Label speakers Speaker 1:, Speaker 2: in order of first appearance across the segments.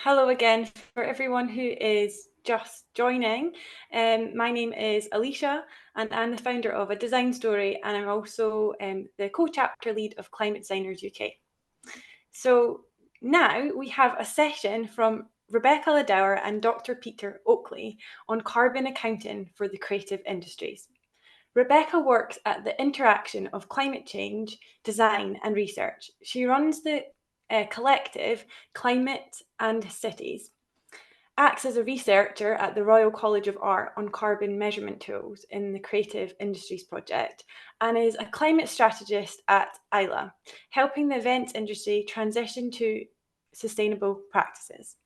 Speaker 1: Hello again for everyone who is just joining. My name is Alicia and I'm the founder of A Design Story, and I'm also the co-chapter lead of Climate Designers UK. So now we have a session from Rebecca Lardeur and Dr. Peter Oakley on carbon accounting for the creative industries. Rebecca works at the interaction of climate change, design and research. She runs the collective Climate and Cities, acts as a researcher at the Royal College of Art on carbon measurement tools in the Creative Industries Project, and is a climate strategist at ISLA, helping the events industry transition to sustainable practices.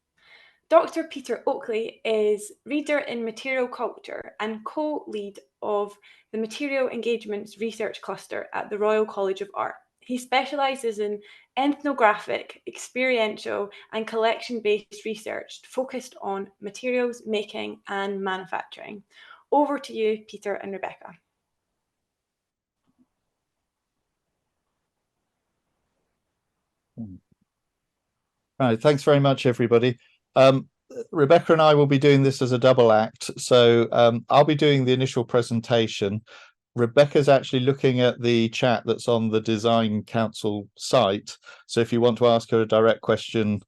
Speaker 1: Dr. Peter Oakley is Reader in Material Culture and co-lead of the Material Engagements Research Cluster at the Royal College of Art. He specialises in ethnographic, experiential and collection-based research focused on materials making and manufacturing. Over to you, Peter and Rebecca.
Speaker 2: Right, thanks very much, everybody. Rebecca and I will be doing this as a double act. So I'll be doing the initial presentation. Rebecca's actually looking at the chat that's on the Design Council site. So if you want to ask her a direct question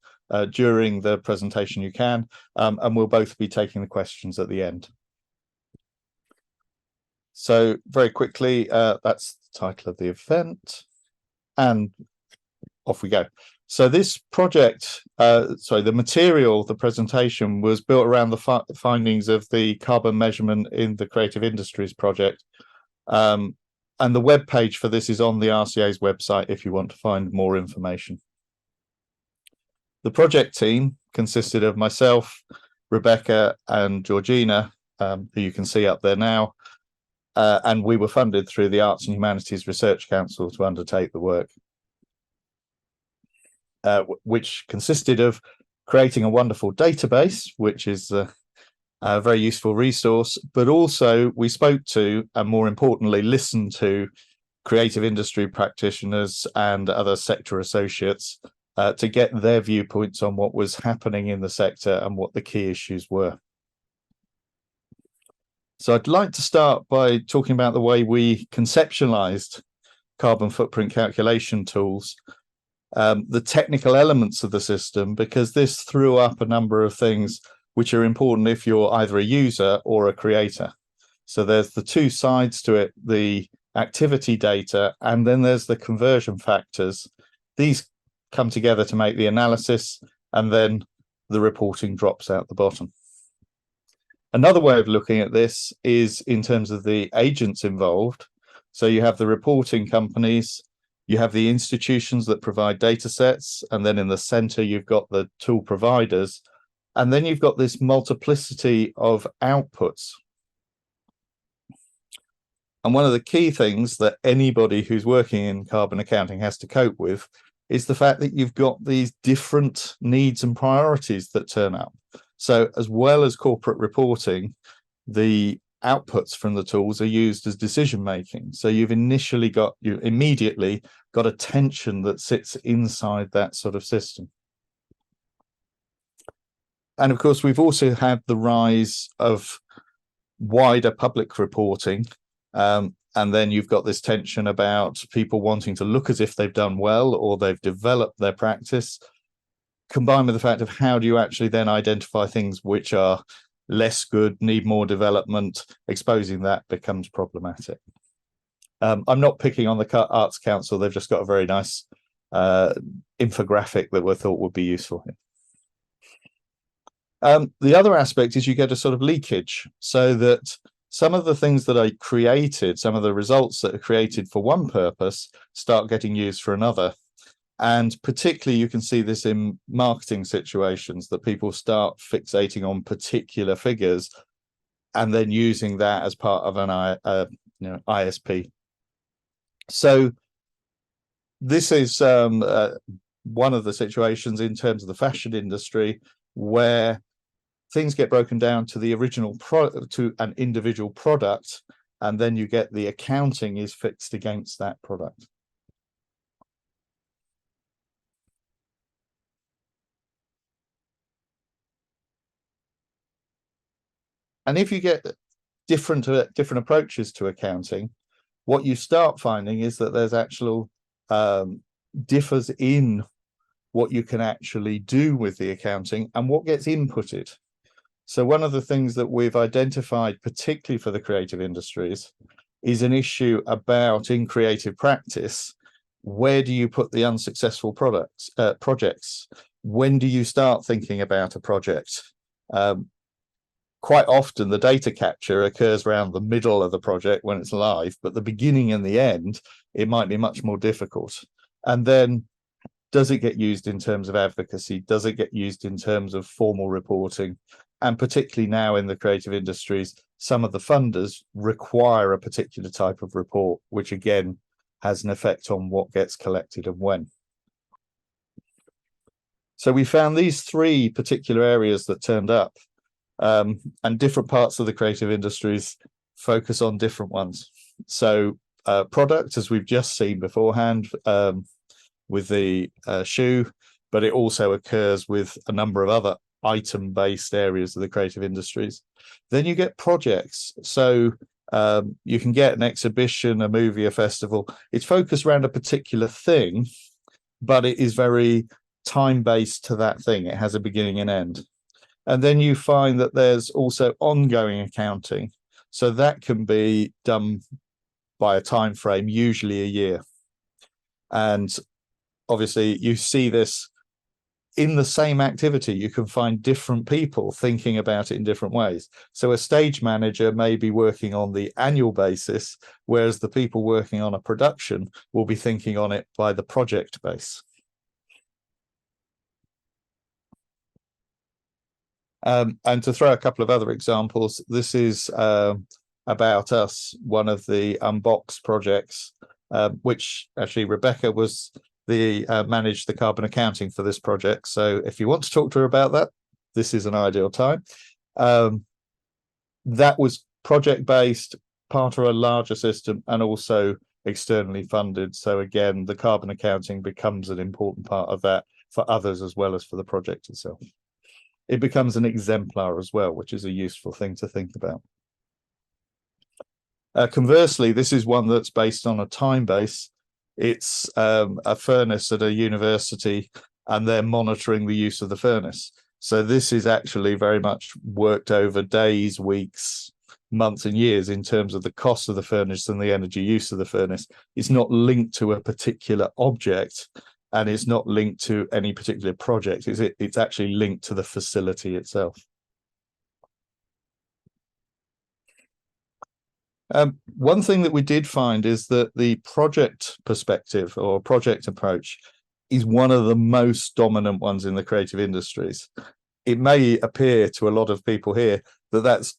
Speaker 2: during the presentation, you can, and we'll both be taking the questions at the end. So very quickly, that's the title of the event, and off we go. So this project, the material, the presentation was built around the findings of the carbon measurement in the Creative Industries project. And the web page for this is on the RCA's website if you want to find more information. The project team consisted of myself, Rebecca and Georgina, who you can see up there now. And we were funded through the Arts and Humanities Research Council to undertake the work. Which consisted of creating a wonderful database, which is a very useful resource, but also we spoke to, and more importantly, listened to creative industry practitioners and other sector associates to get their viewpoints on what was happening in the sector and what the key issues were. So I'd like to start by talking about the way we conceptualized carbon footprint calculation tools, the technical elements of the system, because this threw up a number of things which are important if you're either a user or a creator. So there's the two sides to it, the activity data, and then there's the conversion factors. These come together to make the analysis, and then the reporting drops out the bottom. Another way of looking at this is in terms of the agents involved. So you have the reporting companies, you have the institutions that provide data sets, and then in the center, you've got the tool providers. And then you've got this multiplicity of outputs. And one of the key things that anybody who's working in carbon accounting has to cope with is the fact that you've got these different needs and priorities that turn up. So as well as corporate reporting, the outputs from the tools are used as decision making. So you immediately got a tension that sits inside that sort of system. And of course, we've also had the rise of wider public reporting. And then you've got this tension about people wanting to look as if they've done well or they've developed their practice, combined with the fact of how do you actually then identify things which are less good, need more development. Exposing that becomes problematic. I'm not picking on the Arts Council. They've just got a very nice infographic that we thought would be useful here. The other aspect is you get a sort of leakage, so that some of the things that are created, some of the results that are created for one purpose start getting used for another. And particularly you can see this in marketing situations, that people start fixating on particular figures and then using that as part of an ISP. So this is one of the situations in terms of the fashion industry where things get broken down to the original to an individual product, and then you get the accounting is fixed against that product. And if you get different approaches to accounting, what you start finding is that there's actual differs in what you can actually do with the accounting and what gets inputted. So one of the things that we've identified, particularly for the creative industries, is an issue about, in creative practice, where do you put the unsuccessful projects? When do you start thinking about a project? Quite often the data capture occurs around the middle of the project when it's live, but the beginning and the end, it might be much more difficult. And then, does it get used in terms of advocacy? Does it get used in terms of formal reporting? And particularly now in the creative industries, some of the funders require a particular type of report, which again has an effect on what gets collected and when. So we found these three particular areas that turned up, and different parts of the creative industries focus on different ones. So product, as we've just seen beforehand, with the shoe, but it also occurs with a number of other item-based areas of the creative industries. Then you get projects. So you can get an exhibition, a movie, a festival. It's focused around a particular thing, but it is very time-based to that thing. It has a beginning and end. And then you find that there's also ongoing accounting. So that can be done by a time frame, usually a year. And obviously you see this in the same activity. You can find different people thinking about it in different ways. So a stage manager may be working on the annual basis, whereas the people working on a production will be thinking on it by the project base. And to throw a couple of other examples, this is About Us, one of the Unbox projects, which actually Rebecca was the managed the carbon accounting for this project. So if you want to talk to her about that, this is an ideal time. That was project-based, part of a larger system, and also externally funded. So again, the carbon accounting becomes an important part of that for others as well as for the project itself. It becomes an exemplar as well, which is a useful thing to think about. Conversely, this is one that's based on a time base. It's a furnace at a university, and they're monitoring the use of the furnace. So this is actually very much worked over days, weeks, months and years in terms of the cost of the furnace and the energy use of the furnace. It's not linked to a particular object, and it's not linked to any particular project. It's actually linked to the facility itself. One thing that we did find is that the project perspective or project approach is one of the most dominant ones in the creative industries. It may appear to a lot of people here that that's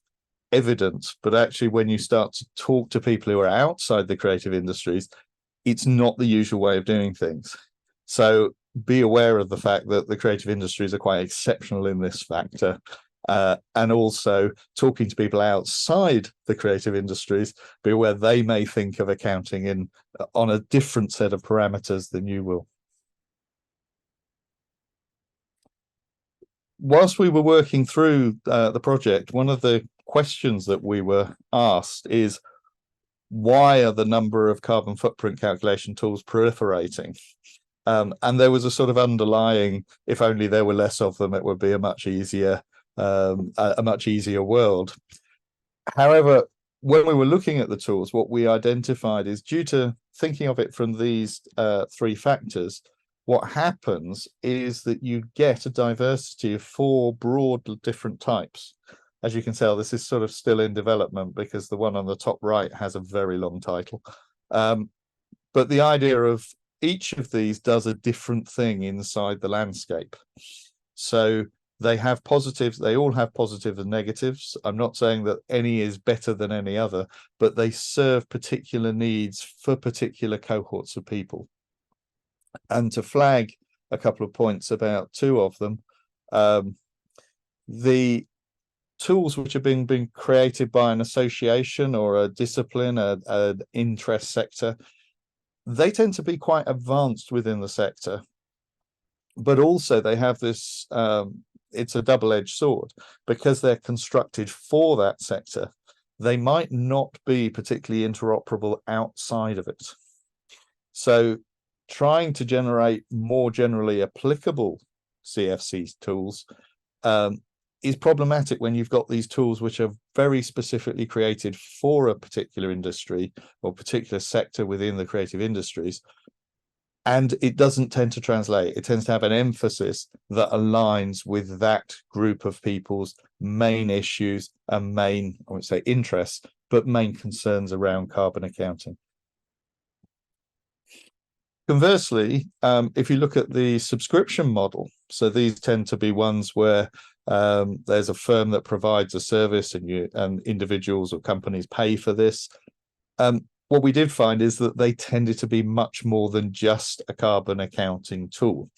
Speaker 2: evident, but actually when you start to talk to people who are outside the creative industries, it's not the usual way of doing things. So be aware of the fact that the creative industries are quite exceptional in this factor. And also talking to people outside the creative industries, be aware they may think of accounting on a different set of parameters than you will. Whilst we were working through the project, one of the questions that we were asked is, why are the number of carbon footprint calculation tools proliferating? And there was a sort of underlying, if only there were less of them, it would be a much easier world. However, when we were looking at the tools, what we identified is, due to thinking of it from these three factors, what happens is that you get a diversity of 4 broad different types. As you can tell, this is sort of still in development because the one on the top right has a very long title. But the idea of each of these does a different thing inside the landscape. So they have positives, they all have positives and negatives. I'm not saying that any is better than any other, but they serve particular needs for particular cohorts of people. And to flag a couple of points about 2 of them, the tools which are being created by an association or a discipline, an interest sector, they tend to be quite advanced within the sector, but also they have this it's a double-edged sword because they're constructed for that sector. They might not be particularly interoperable outside of it. So trying to generate more generally applicable CFC tools is problematic when you've got these tools which are very specifically created for a particular industry or particular sector within the creative industries. And it doesn't tend to translate. It tends to have an emphasis that aligns with that group of people's main issues and main, I won't say interests, but main concerns around carbon accounting. Conversely, if you look at the subscription model, so these tend to be ones where there's a firm that provides a service and individuals or companies pay for this. What we did find is that they tended to be much more than just a carbon accounting tool.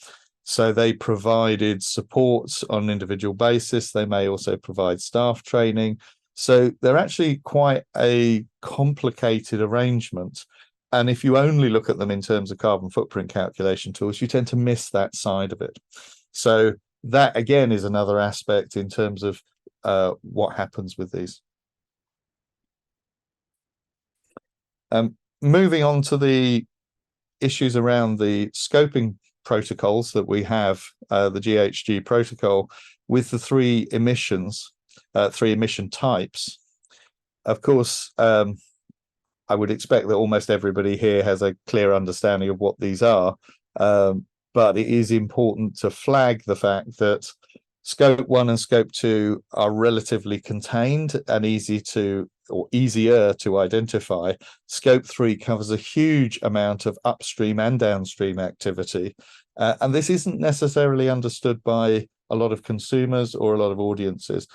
Speaker 2: So they provided support on an individual basis. They may also provide staff training. So they're actually quite a complicated arrangement. And if you only look at them in terms of carbon footprint calculation tools, you tend to miss that side of it. So that, again, is another aspect in terms of what happens with these. Moving on to the issues around the scoping protocols that we have, the GHG protocol with the three emission types. Of course, I would expect that almost everybody here has a clear understanding of what these are, but it is important to flag the fact that Scope 1 and Scope 2 are relatively contained and easier to identify. Scope 3 covers a huge amount of upstream and downstream activity, and this isn't necessarily understood by a lot of consumers or a lot of audiences.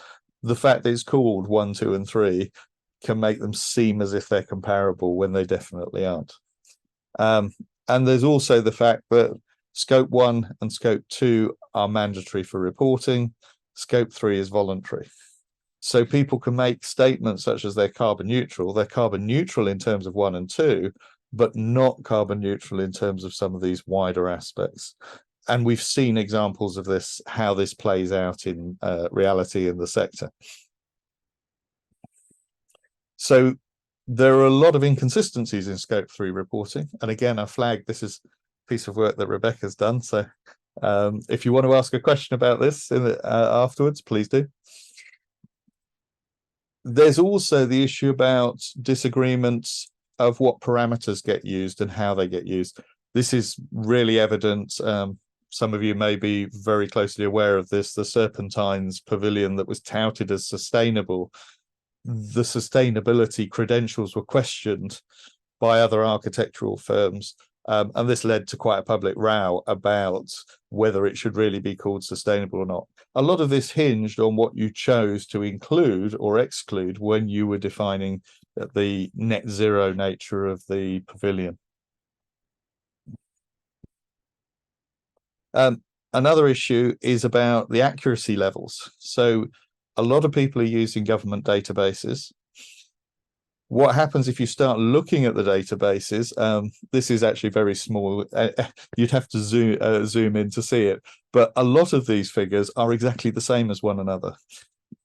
Speaker 2: The fact that it's called 1, 2, and 3 can make them seem as if they're comparable when they definitely aren't. And there's also the fact that Scope 1 and Scope 2 are mandatory for reporting. Scope 3 is voluntary. So people can make statements such as they're carbon neutral. They're carbon neutral in terms of 1 and 2, but not carbon neutral in terms of some of these wider aspects. And we've seen examples of this, how this plays out in reality in the sector. So there are a lot of inconsistencies in Scope 3 reporting. And again, I flagged this is a piece of work that Rebecca's done. So if you want to ask a question about this afterwards, please do. There's also the issue about disagreements of what parameters get used and how they get used. This is really evident. Some of you may be very closely aware of this, the Serpentines Pavilion that was touted as sustainable. The sustainability credentials were questioned by other architectural firms, and this led to quite a public row about whether it should really be called sustainable or not. A lot of this hinged on what you chose to include or exclude when you were defining the net zero nature of the pavilion. Another issue is about the accuracy levels. So a lot of people are using government databases. What happens if you start looking at the databases? This is actually very small. You'd have to zoom in to see it. But a lot of these figures are exactly the same as one another.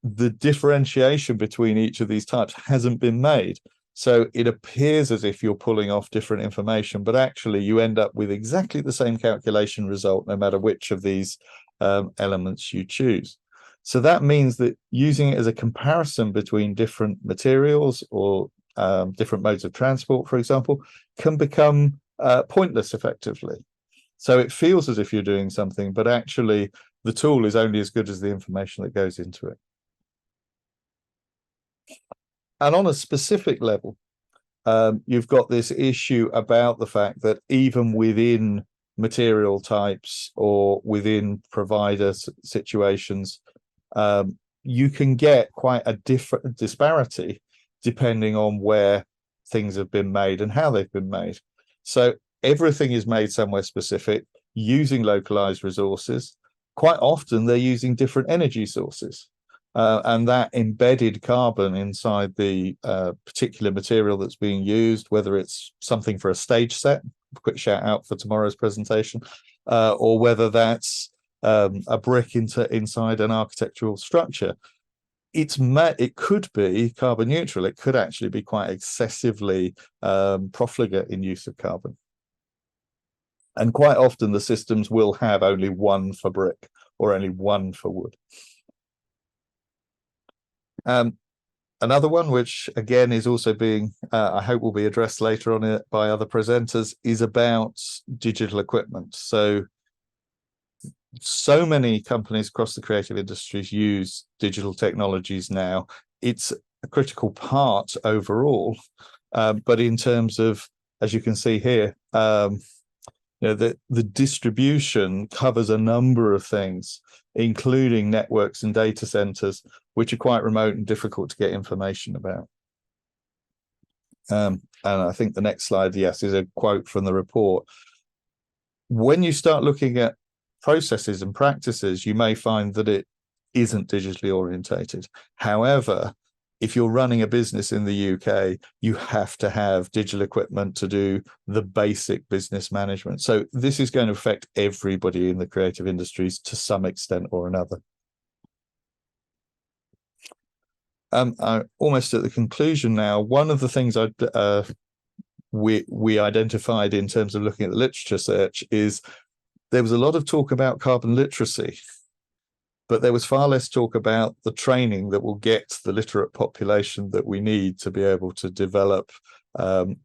Speaker 2: The differentiation between each of these types hasn't been made. So it appears as if you're pulling off different information, but actually you end up with exactly the same calculation result, no matter which of these elements you choose. So that means that using it as a comparison between different materials or different modes of transport, for example, can become pointless effectively. So it feels as if you're doing something, but actually the tool is only as good as the information that goes into it. And on a specific level, you've got this issue about the fact that even within material types or within provider situations, you can get quite a different disparity depending on where things have been made and how they've been made. So everything is made somewhere specific using localized resources. Quite often they're using different energy sources. And that embedded carbon inside the particular material that's being used, whether it's something for a stage set, quick shout out for tomorrow's presentation, or whether that's a brick inside an architectural structure. It could be carbon neutral. It could actually be quite excessively profligate in use of carbon. And quite often the systems will have only one for brick or only one for wood. Another one, which again is also being, I hope will be addressed later on by other presenters, is about digital equipment. So many companies across the creative industries use digital technologies now. It's a critical part overall, but in terms of, as you can see here, the distribution covers a number of things, including networks and data centers, which are quite remote and difficult to get information about. And I think the next slide, yes, is a quote from the report. When you start looking at processes and practices, you may find that it isn't digitally orientated. However, if you're running a business in the UK, you have to have digital equipment to do the basic business management. So this is going to affect everybody in the creative industries to some extent or another. I'm almost at the conclusion now. One of the things we identified in terms of looking at the literature search is there was a lot of talk about carbon literacy, but there was far less talk about the training that will get the literate population that we need to be able to develop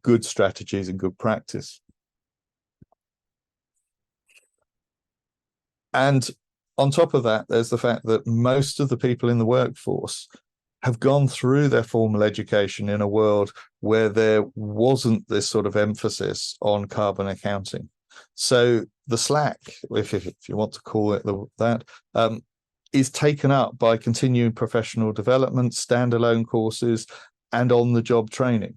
Speaker 2: good strategies and good practice. And on top of that, there's the fact that most of the people in the workforce have gone through their formal education in a world where there wasn't this sort of emphasis on carbon accounting. So the slack, if you want to call it that, is taken up by continuing professional development, standalone courses, and on-the-job training.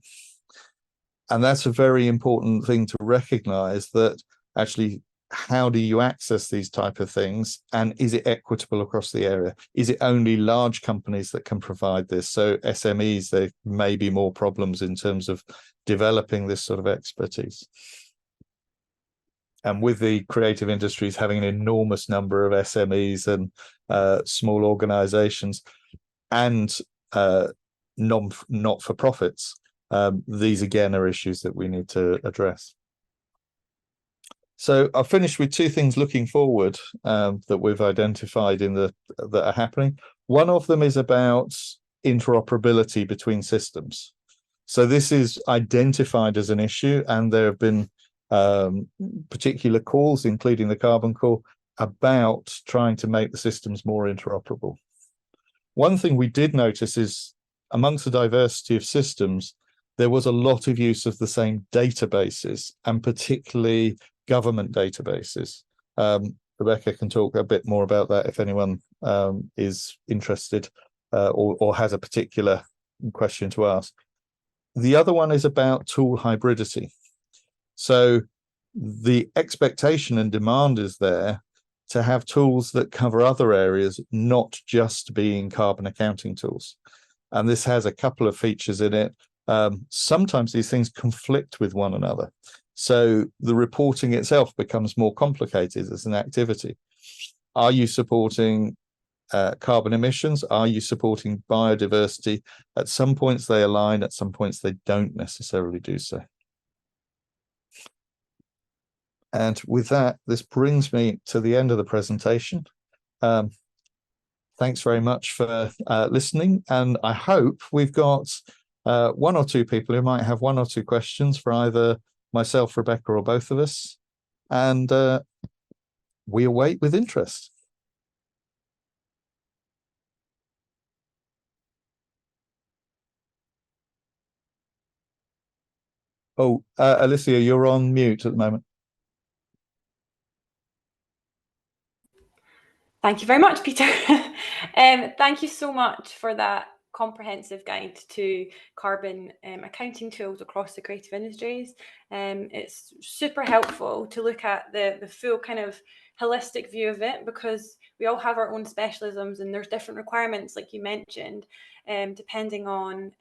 Speaker 2: And that's a very important thing to recognize, that actually, how do you access these type of things, and is it equitable across the area? Is it only large companies that can provide this? So SMEs, there may be more problems in terms of developing this sort of expertise. And with the creative industries having an enormous number of SMEs and small organizations and not-for-profits, these again are issues that we need to address. So I'll finish with two things looking forward that we've identified that are happening. One of them is about interoperability between systems. So this is identified as an issue, and there have been particular calls, including the carbon call, about trying to make the systems more interoperable. One thing we did notice is amongst the diversity of systems, there was a lot of use of the same databases, and particularly government databases. Rebecca can talk a bit more about that if anyone is interested or has a particular question to ask. The other one is about tool hybridity. So the expectation and demand is there to have tools that cover other areas, not just being carbon accounting tools. And this has a couple of features in it. Sometimes these things conflict with one another. So the reporting itself becomes more complicated as an activity. Are you supporting carbon emissions? Are you supporting biodiversity? At some points they align, at some points they don't necessarily do so. And with that, this brings me to the end of the presentation. Thanks very much for listening. And I hope we've got one or two people who might have one or two questions for either myself, Rebecca, or both of us. And we await with interest. Oh, Alicia, you're on mute at the moment.
Speaker 1: Thank you very much, Peter. Thank you so much for that comprehensive guide to carbon accounting tools across the creative industries. It's super helpful to look at the full kind of holistic view of it, because we all have our own specialisms and there's different requirements, like you mentioned, depending on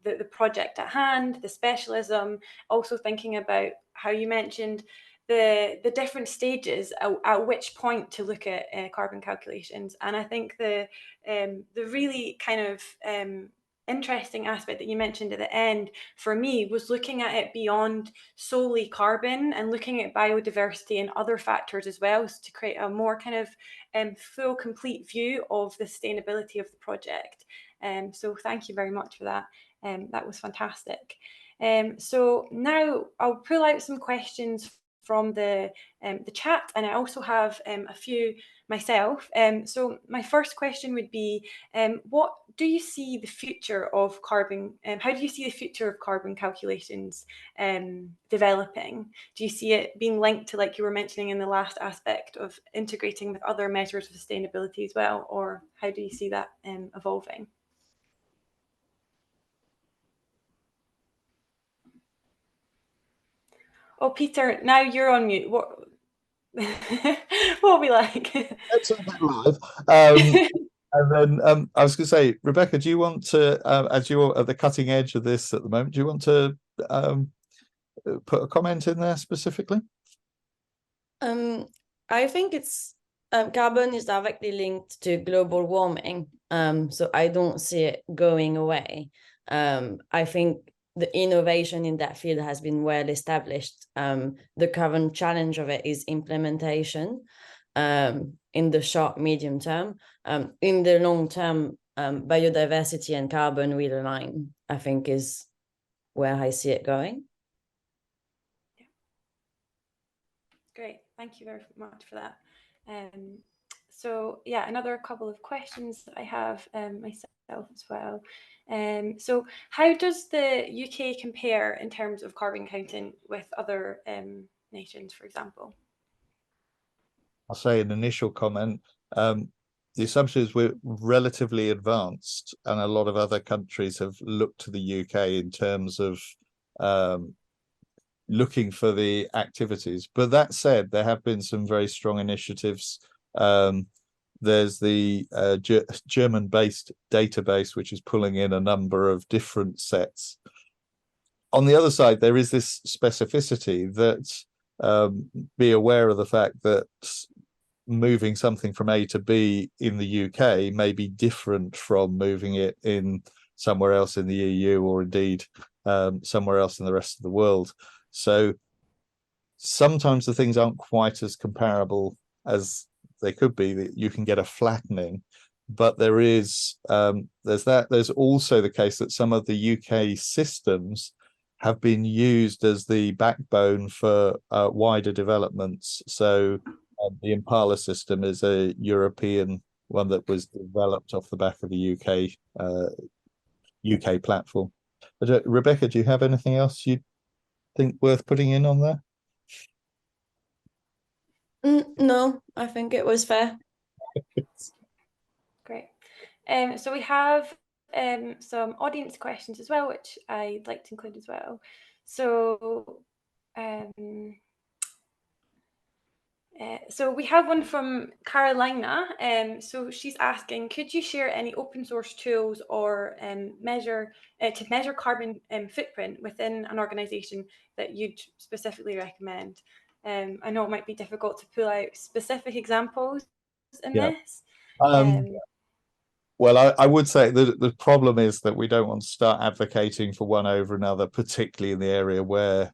Speaker 1: the project at hand, the specialism. Also thinking about how you mentioned the different stages at which point to look at carbon calculations. And I think the really kind of interesting aspect that you mentioned at the end for me was looking at it beyond solely carbon and looking at biodiversity and other factors as well, so to create a more kind of full, complete view of the sustainability of the project. So thank you very much for that. That was fantastic. So now I'll pull out some questions from the chat, and I also have a few myself. So my first question would be, what do you see the future of carbon? How do you see the future of carbon calculations developing? Do you see it being linked to, like you were mentioning in the last aspect, of integrating with other measures of sustainability as well, or how do you see that evolving? Oh, Peter, now you're on mute. What what are we like?
Speaker 2: That's a bit live. And then I was going to say, Rebecca, do you want to, as you're at the cutting edge of this at the moment, do you want to put a comment in there specifically?
Speaker 3: I think it's carbon is directly linked to global warming, so I don't see it going away. I think the innovation in that field has been well established. The current challenge of it is implementation in the short, medium term. In the long term, biodiversity and carbon will align, I think, is where I see it going.
Speaker 1: Great, thank you very much for that. So yeah, another couple of questions that I have myself as well. So how does the UK compare in terms of carbon counting with other nations, for example?
Speaker 2: I'll say an initial comment. The assumption is we're relatively advanced, and a lot of other countries have looked to the UK in terms of looking for the activities. But that said, there have been some very strong initiatives. There's the German-based database, which is pulling in a number of different sets. On the other side, there is this specificity that be aware of the fact that moving something from A to B in the UK may be different from moving it in somewhere else in the EU, or indeed somewhere else in the rest of the world. So sometimes the things aren't quite as comparable as they could be. That you can get a flattening, but there is there's also the case that some of the UK systems have been used as the backbone for wider developments. So the Impala system is a European one that was developed off the back of the UK platform. But, Rebecca, do you have anything else you think worth putting in on there?
Speaker 3: No, I think it was fair.
Speaker 1: Great. So we have some audience questions as well, which I'd like to include as well. So so we have one from Carolina. So she's asking, could you share any open source tools or to measure carbon footprint within an organization that you'd specifically recommend? I know it might be difficult to pull out specific examples in this.
Speaker 2: Well, I would say the problem is that we don't want to start advocating for one over another, particularly in the area where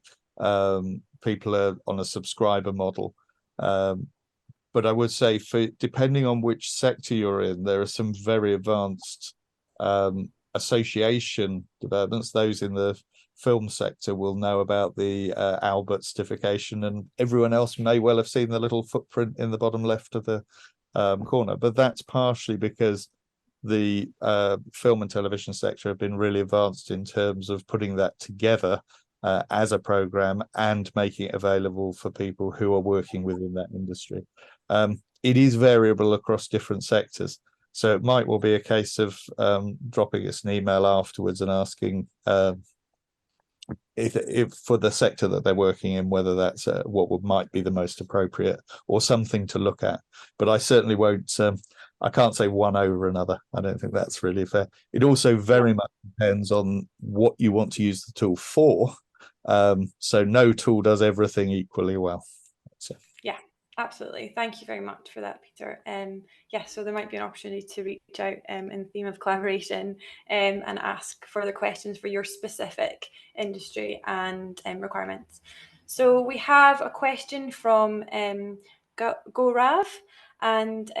Speaker 2: people are on a subscriber model. But I would say, depending on which sector you're in, there are some very advanced association developments. Those in the film sector will know about the Albert certification, and everyone else may well have seen the little footprint in the bottom left of the corner. But that's partially because the film and television sector have been really advanced in terms of putting that together as a program and making it available for people who are working within that industry. It is variable across different sectors, so it might well be a case of dropping us an email afterwards and asking if for the sector that they're working in, whether that's what might be the most appropriate or something to look at. But I certainly won't. I can't say one over another. I don't think that's really fair. It also very much depends on what you want to use the tool for. So no tool does everything equally well.
Speaker 1: Absolutely. Thank you very much for that, Peter. Yeah, so there might be an opportunity to reach out in the theme of collaboration and ask further questions for your specific industry and requirements. So we have a question from Gaurav, and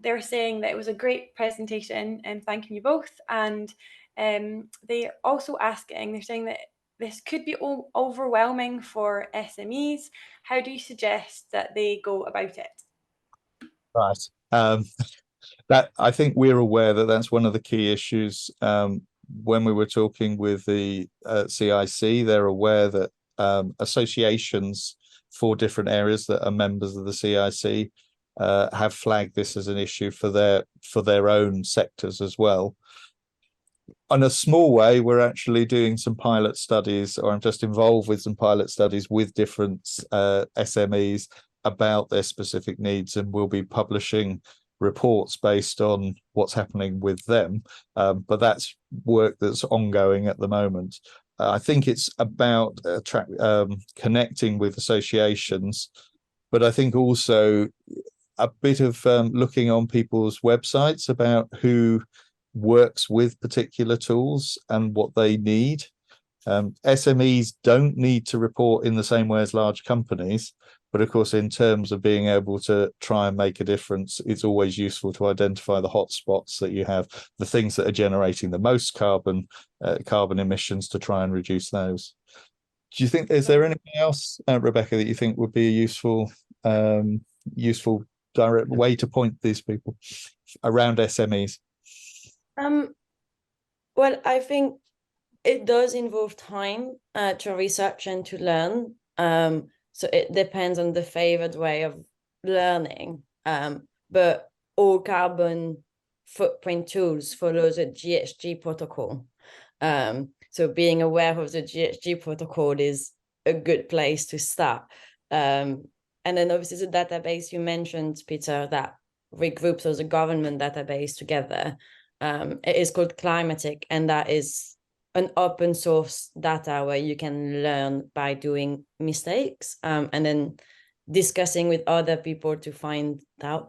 Speaker 1: they're saying that it was a great presentation, and thanking you both. And they're also asking, they're saying that this could be overwhelming for SMEs. How do you suggest that they go about it?
Speaker 2: Right. That I think we're aware that that's one of the key issues. When we were talking with the CIC, they're aware that associations for different areas that are members of the CIC have flagged this as an issue for their own sectors as well. On a small way, we're actually doing some pilot studies, or I'm just involved with some pilot studies with different SMEs about their specific needs, and we'll be publishing reports based on what's happening with them. But that's work that's ongoing at the moment. I think it's about connecting with associations, but I think also a bit of looking on people's websites about who works with particular tools and what they need. SMEs don't need to report in the same way as large companies, but of course, in terms of being able to try and make a difference, it's always useful to identify the hotspots that you have, the things that are generating the most carbon emissions, to try and reduce those. Do you think, is there anything else, Rebecca, that you think would be a useful direct way to point these people around SMEs?
Speaker 3: Well, I think it does involve time to research and to learn. So it depends on the favored way of learning. But all carbon footprint tools follow the GHG protocol. So being aware of the GHG protocol is a good place to start. And then obviously the database you mentioned, Peter, that regroups as a government database together. It is called Climatic, and that is an open source data where you can learn by doing mistakes and then discussing with other people to find out.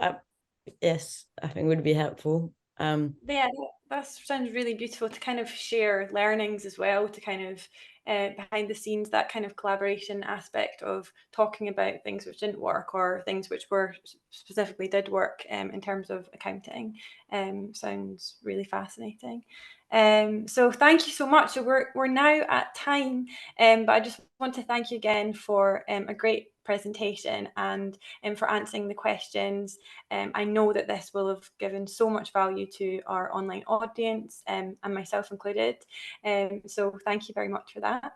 Speaker 3: Yes, I think would be helpful.
Speaker 1: Yeah, that sounds really beautiful, to kind of share learnings as well, to kind of behind the scenes, that kind of collaboration aspect of talking about things which didn't work or things which were specifically did work in terms of accounting. Sounds really fascinating. So thank you so much. So we're now at time, but I just want to thank you again for a great presentation and for answering the questions. I know that this will have given so much value to our online audience and myself included. So thank you very much for that.